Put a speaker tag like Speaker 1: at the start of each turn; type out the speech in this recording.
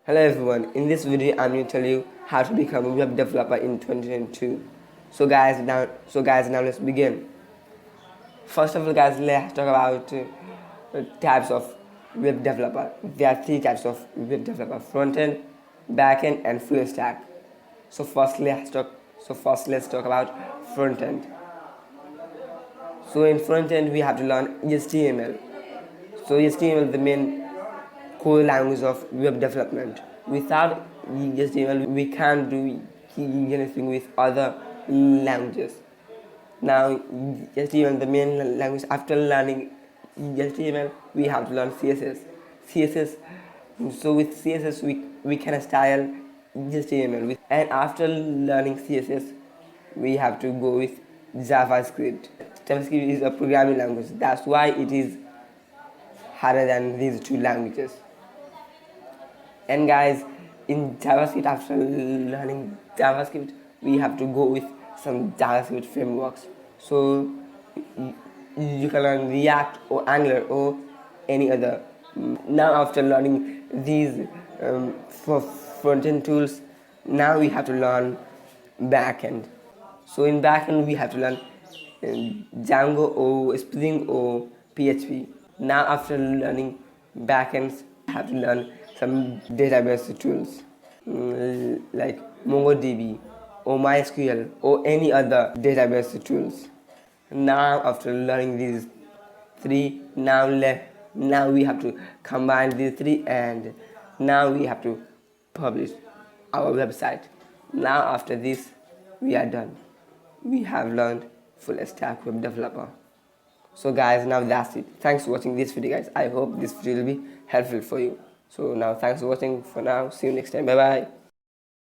Speaker 1: Hello everyone, in this video I'm going to tell you how to become a web developer in 2022. So guys now let's begin. First of all guys, let's talk about types of web developer. There are three types of web developer: front end, back end and full stack. So first let's talk about front end. So in front end we have to learn HTML. So HTML is the main core language of web development. Without HTML, we can't do anything with other languages. Now, HTML is the main language. After learning HTML, we have to learn CSS. CSS. So with CSS, we can style HTML. And after learning CSS, we have to go with JavaScript. JavaScript is a programming language. That's why it is harder than these two languages. And guys, in JavaScript, after learning JavaScript, we have to go with some JavaScript frameworks. So you can learn React or Angular or any other. Now after learning these for front-end tools, now we have to learn backend. So in backend we have to learn Django or Spring or PHP. Now after learning backends, we have to learn some database tools like MongoDB or MySQL or any other database tools. Now after learning these three, now we have to combine these three, and now we have to publish our website. Now after this we are done. We have learned full stack web developer. So guys, now that's it. Thanks for watching this video guys. I hope this video will be helpful for you. So now thanks for watching. For now, see you next time. Bye bye.